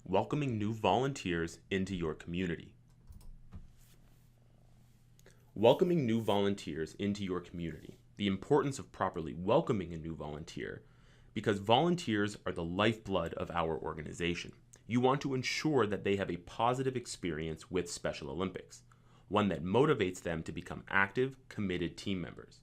Welcoming new volunteers into your community. Welcoming new volunteers into your community. The importance of properly welcoming a new volunteer, because volunteers are the lifeblood of our organization. You want to ensure that they have a positive experience with Special Olympics, one that motivates them to become active, committed team members.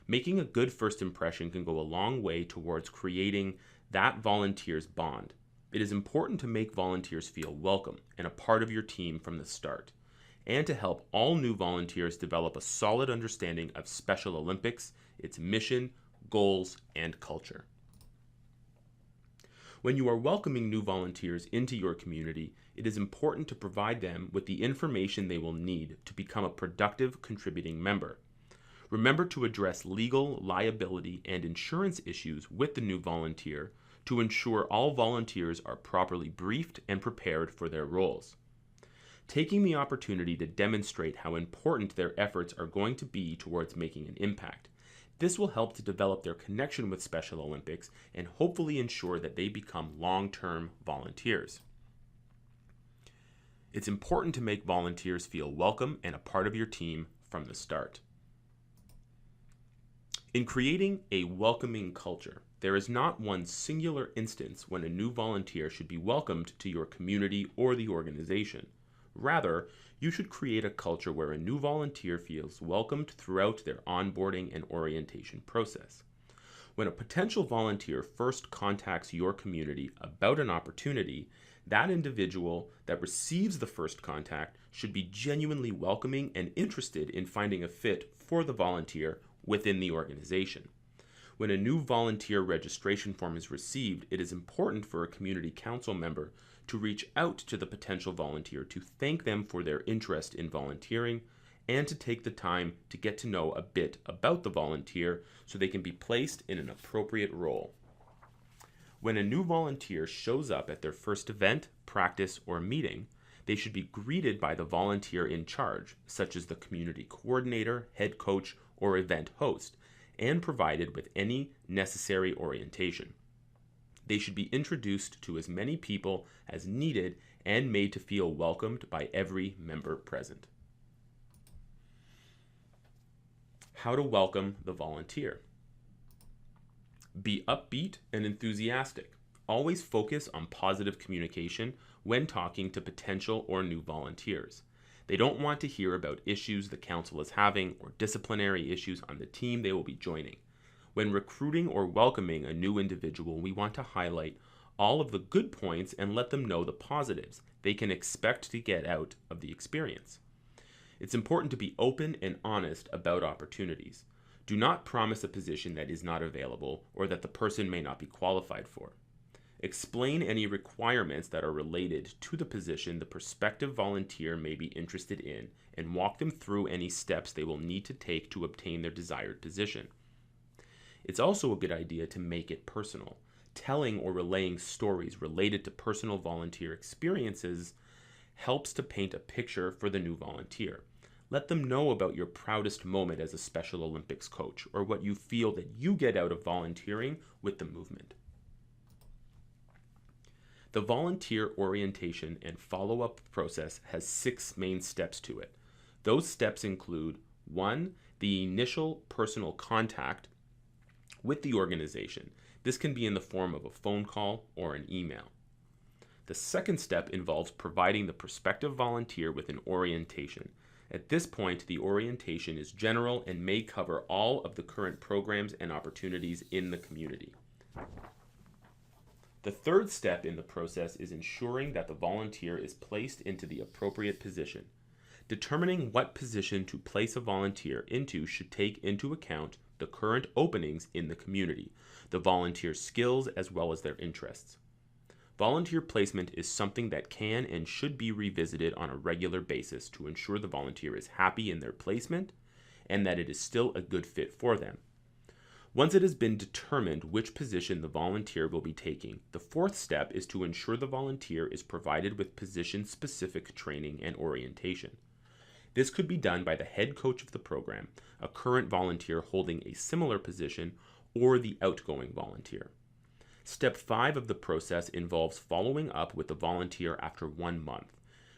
Making a good first impression can go a long way towards creating that volunteer's bond. It is important to make volunteers feel welcome and a part of your team from the start, and to help all new volunteers develop a solid understanding of Special Olympics, its mission, goals, and culture. When you are welcoming new volunteers into your community, it is important to provide them with the information they will need to become a productive contributing member. Remember to address legal, liability, and insurance issues with the new volunteer to ensure all volunteers are properly briefed and prepared for their roles. Taking the opportunity to demonstrate how important their efforts are going to be towards making an impact. This will help to develop their connection with Special Olympics and hopefully ensure that they become long-term volunteers. It's important to make volunteers feel welcome and a part of your team from the start. In creating a welcoming culture, there is not one singular instance when a new volunteer should be welcomed to your community or the organization. Rather, you should create a culture where a new volunteer feels welcomed throughout their onboarding and orientation process. When a potential volunteer first contacts your community about an opportunity, that individual that receives the first contact should be genuinely welcoming and interested in finding a fit for the volunteer within the organization. When a new volunteer registration form is received, it is important for a community council member to reach out to the potential volunteer to thank them for their interest in volunteering and to take the time to get to know a bit about the volunteer so they can be placed in an appropriate role. When a new volunteer shows up at their first event, practice, or meeting, they should be greeted by the volunteer in charge, such as the community coordinator, head coach, or event host, and provided with any necessary orientation. They should be introduced to as many people as needed and made to feel welcomed by every member present. How to welcome the volunteer. Be upbeat and enthusiastic. Always focus on positive communication when talking to potential or new volunteers. They don't want to hear about issues the council is having or disciplinary issues on the team they will be joining. When recruiting or welcoming a new individual, we want to highlight all of the good points and let them know the positives they can expect to get out of the experience. It's important to be open and honest about opportunities. Do not promise a position that is not available or that the person may not be qualified for. Explain any requirements that are related to the position the prospective volunteer may be interested in and walk them through any steps they will need to take to obtain their desired position. It's also a good idea to make it personal. Telling or relaying stories related to personal volunteer experiences helps to paint a picture for the new volunteer. Let them know about your proudest moment as a Special Olympics coach or what you feel that you get out of volunteering with the movement. The volunteer orientation and follow-up process has 6 main steps to it. Those steps include 1. The initial personal contact with the organization. This can be in the form of a phone call or an email. The second step involves providing the prospective volunteer with an orientation. At this point, the orientation is general and may cover all of the current programs and opportunities in the community. The third step in the process is ensuring that the volunteer is placed into the appropriate position. Determining what position to place a volunteer into should take into account the current openings in the community, the volunteer's skills as well as their interests. Volunteer placement is something that can and should be revisited on a regular basis to ensure the volunteer is happy in their placement and that it is still a good fit for them. Once it has been determined which position the volunteer will be taking, the fourth step is to ensure the volunteer is provided with position-specific training and orientation. This could be done by the head coach of the program, a current volunteer holding a similar position, or the outgoing volunteer. Step 5 of the process involves following up with the volunteer after 1 month.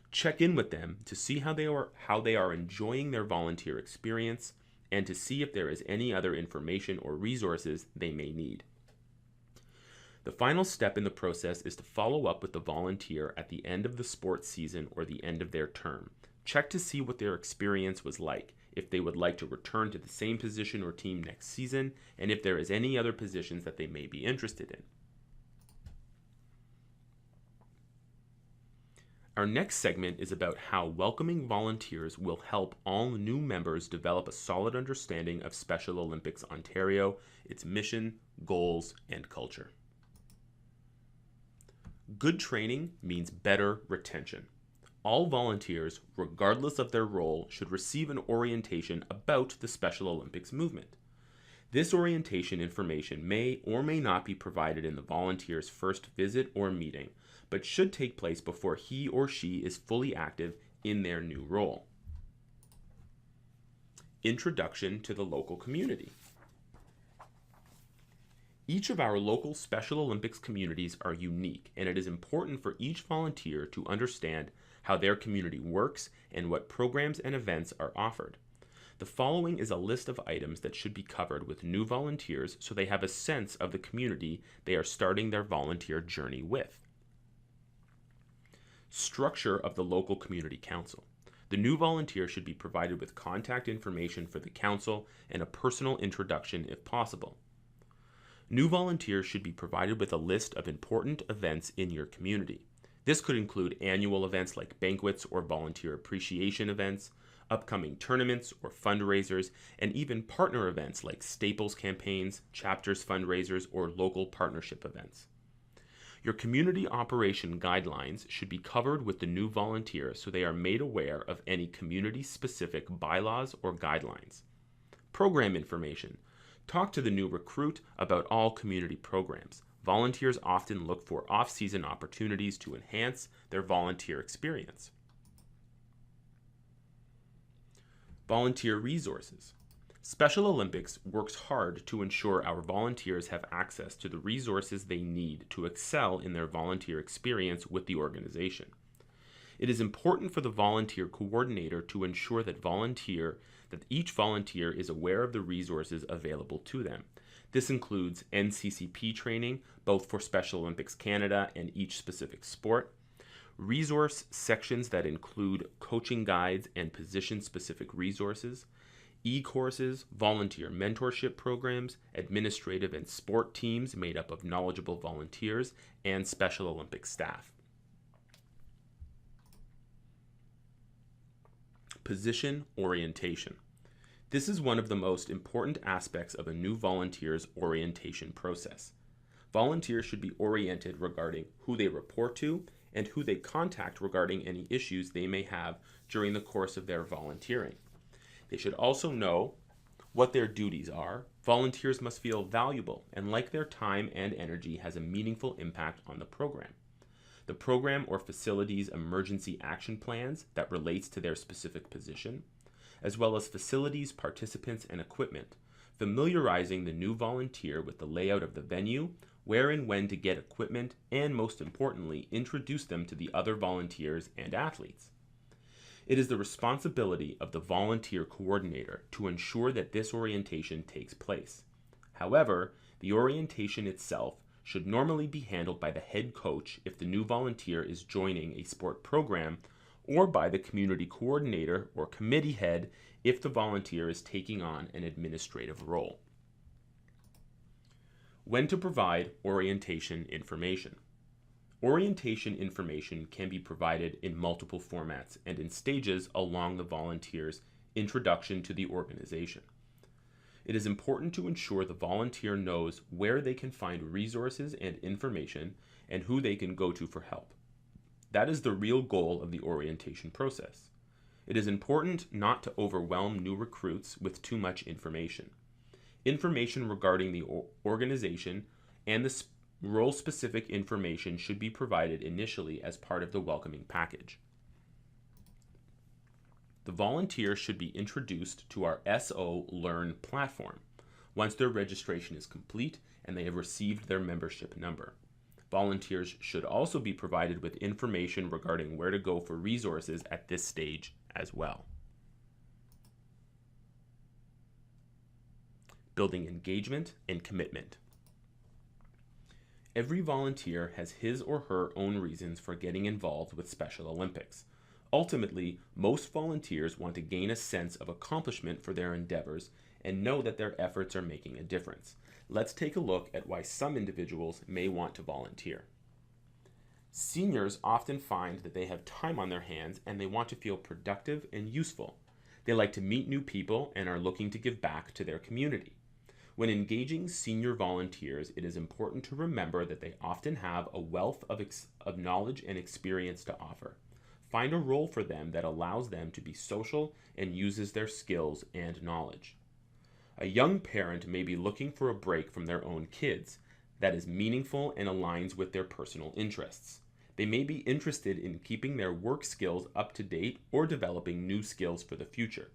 Check in with them to see how they are enjoying their volunteer experience and to see if there is any other information or resources they may need. The final step in the process is to follow up with the volunteer at the end of the sports season or the end of their term. Check to see what their experience was like, if they would like to return to the same position or team next season, and if there is any other positions that they may be interested in. Our next segment is about how welcoming volunteers will help all new members develop a solid understanding of Special Olympics Ontario, its mission, goals, and culture. Good training means better retention. All volunteers, regardless of their role, should receive an orientation about the Special Olympics movement. This orientation information may or may not be provided in the volunteer's first visit or meeting, but should take place before he or she is fully active in their new role. Introduction to the local community. Each of our local Special Olympics communities are unique, and it is important for each volunteer to understand how their community works and what programs and events are offered. The following is a list of items that should be covered with new volunteers so they have a sense of the community they are starting their volunteer journey with. Structure of the local community council. The new volunteer should be provided with contact information for the council and a personal introduction if possible. New volunteers should be provided with a list of important events in your community. This could include annual events like banquets or volunteer appreciation events, upcoming tournaments or fundraisers, and even partner events like Staples campaigns, chapters fundraisers, or local partnership events. Your community operation guidelines should be covered with the new volunteer so they are made aware of any community-specific bylaws or guidelines. Program information. Talk to the new recruit about all community programs. Volunteers often look for off-season opportunities to enhance their volunteer experience. Volunteer resources. Special Olympics works hard to ensure our volunteers have access to the resources they need to excel in their volunteer experience with the organization. It is important for the volunteer coordinator to ensure that each volunteer is aware of the resources available to them. This includes NCCP training, both for Special Olympics Canada and each specific sport, resource sections that include coaching guides and position-specific resources, e-courses, volunteer mentorship programs, administrative and sport teams made up of knowledgeable volunteers, and Special Olympics staff. Position orientation. This is one of the most important aspects of a new volunteer's orientation process. Volunteers should be oriented regarding who they report to and who they contact regarding any issues they may have during the course of their volunteering. They should also know what their duties are. Volunteers must feel valuable and like their time and energy has a meaningful impact on the program. The program or facility's emergency action plans that relates to their specific position, as well as facilities, participants, and equipment, familiarizing the new volunteer with the layout of the venue, where and when to get equipment, and most importantly, introduce them to the other volunteers and athletes. It is the responsibility of the volunteer coordinator to ensure that this orientation takes place. However, the orientation itself should normally be handled by the head coach if the new volunteer is joining a sport program, or by the community coordinator or committee head if the volunteer is taking on an administrative role. When to provide orientation information. Orientation information can be provided in multiple formats and in stages along the volunteer's introduction to the organization. It is important to ensure the volunteer knows where they can find resources and information and who they can go to for help. That is the real goal of the orientation process. It is important not to overwhelm new recruits with too much information. Information regarding the organization and the role-specific information should be provided initially as part of the welcoming package. The volunteer should be introduced to our SO Learn platform. once their registration is complete and they have received their membership number. Volunteers should also be provided with information regarding where to go for resources at this stage as well. Building engagement and commitment. Every volunteer has his or her own reasons for getting involved with Special Olympics. Ultimately, most volunteers want to gain a sense of accomplishment for their endeavors and know that their efforts are making a difference. Let's take a look at why some individuals may want to volunteer. Seniors often find that they have time on their hands and they want to feel productive and useful. They like to meet new people and are looking to give back to their community. When engaging senior volunteers, it is important to remember that they often have a wealth of knowledge and experience to offer. Find a role for them that allows them to be social and uses their skills and knowledge. A young parent may be looking for a break from their own kids that is meaningful and aligns with their personal interests. They may be interested in keeping their work skills up to date or developing new skills for the future.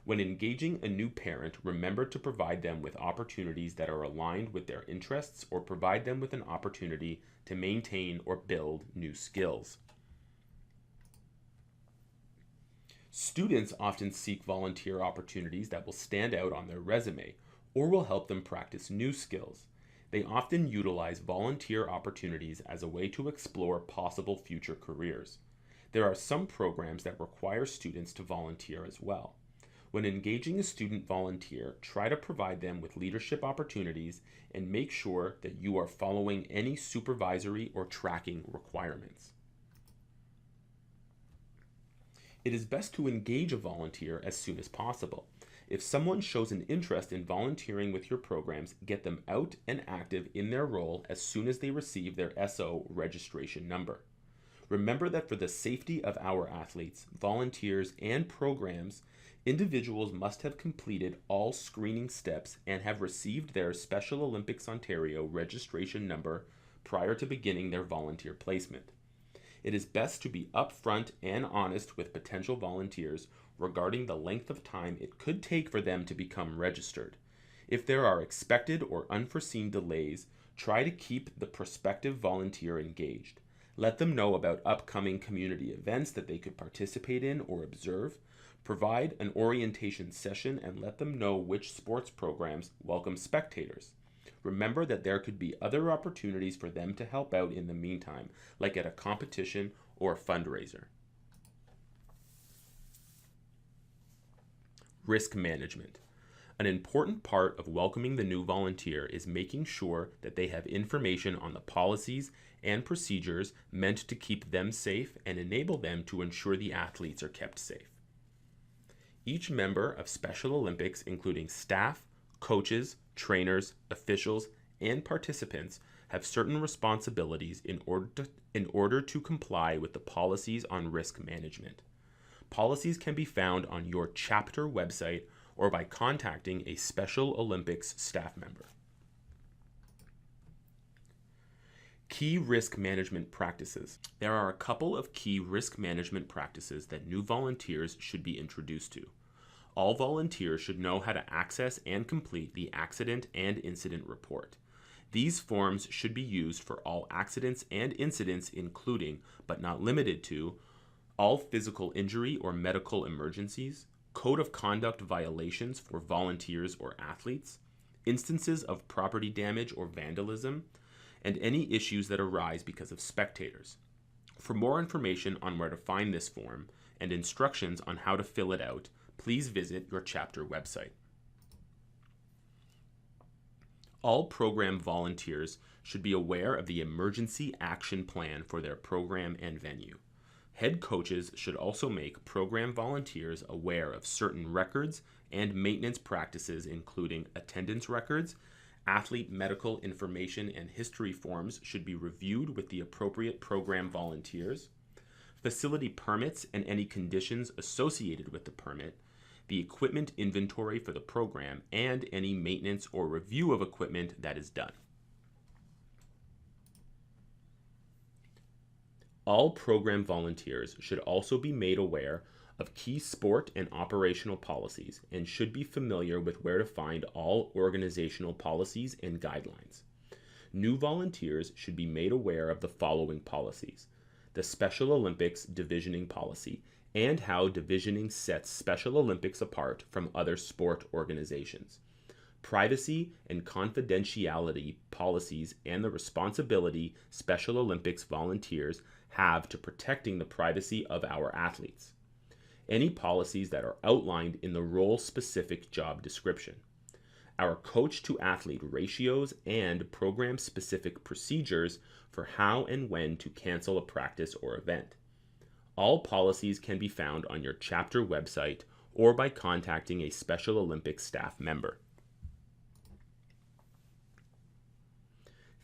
When engaging a new parent, remember to provide them with opportunities that are aligned with their interests or provide them with an opportunity to maintain or build new skills. Students often seek volunteer opportunities that will stand out on their resume or will help them practice new skills. They often utilize volunteer opportunities as a way to explore possible future careers. There are some programs that require students to volunteer as well. When engaging a student volunteer, try to provide them with leadership opportunities and make sure that you are following any supervisory or tracking requirements. It is best to engage a volunteer as soon as possible. If someone shows an interest in volunteering with your programs, get them out and active in their role as soon as they receive their SO registration number. Remember that for the safety of our athletes, volunteers, and programs, individuals must have completed all screening steps and have received their Special Olympics Ontario registration number prior to beginning their volunteer placement. It is best to be upfront and honest with potential volunteers regarding the length of time it could take for them to become registered. If there are expected or unforeseen delays, try to keep the prospective volunteer engaged. Let them know about upcoming community events that they could participate in or observe. Provide an orientation session and let them know which sports programs welcome spectators. Remember that there could be other opportunities for them to help out in the meantime, like at a competition or a fundraiser. Risk management. An important part of welcoming the new volunteer is making sure that they have information on the policies and procedures meant to keep them safe and enable them to ensure the athletes are kept safe. Each member of Special Olympics, including staff, coaches, trainers, officials, and participants, have certain responsibilities in order to comply with the policies on risk management. Policies can be found on your chapter website or by contacting a Special Olympics staff member. Key risk management practices. There are a couple of key risk management practices that new volunteers should be introduced to. All volunteers should know how to access and complete the accident and incident report. These forms should be used for all accidents and incidents, including, but not limited to, all physical injury or medical emergencies, code of conduct violations for volunteers or athletes, instances of property damage or vandalism, and any issues that arise because of spectators. For more information on where to find this form and instructions on how to fill it out, please visit your chapter website. All program volunteers should be aware of the emergency action plan for their program and venue. Head coaches should also make program volunteers aware of certain records and maintenance practices, including attendance records. Athlete medical information and history forms should be reviewed with the appropriate program volunteers. Facility permits and any conditions associated with the permit, the equipment inventory for the program, and any maintenance or review of equipment that is done. All program volunteers should also be made aware of key sport and operational policies and should be familiar with where to find all organizational policies and guidelines. New volunteers should be made aware of the following policies: the Special Olympics divisioning policy and how divisioning sets Special Olympics apart from other sport organizations, privacy and confidentiality policies, and the responsibility Special Olympics volunteers have to protecting the privacy of our athletes. Any policies that are outlined in the role-specific job description, our coach-to-athlete ratios, and program-specific procedures for how and when to cancel a practice or event. All policies can be found on your chapter website or by contacting a Special Olympics staff member.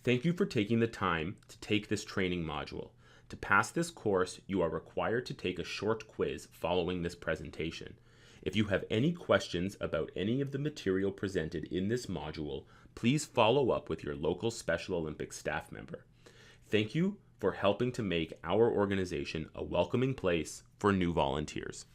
Thank you for taking the time to take this training module. To pass this course, you are required to take a short quiz following this presentation. If you have any questions about any of the material presented in this module, please follow up with your local Special Olympics staff member. Thank you for helping to make our organization a welcoming place for new volunteers.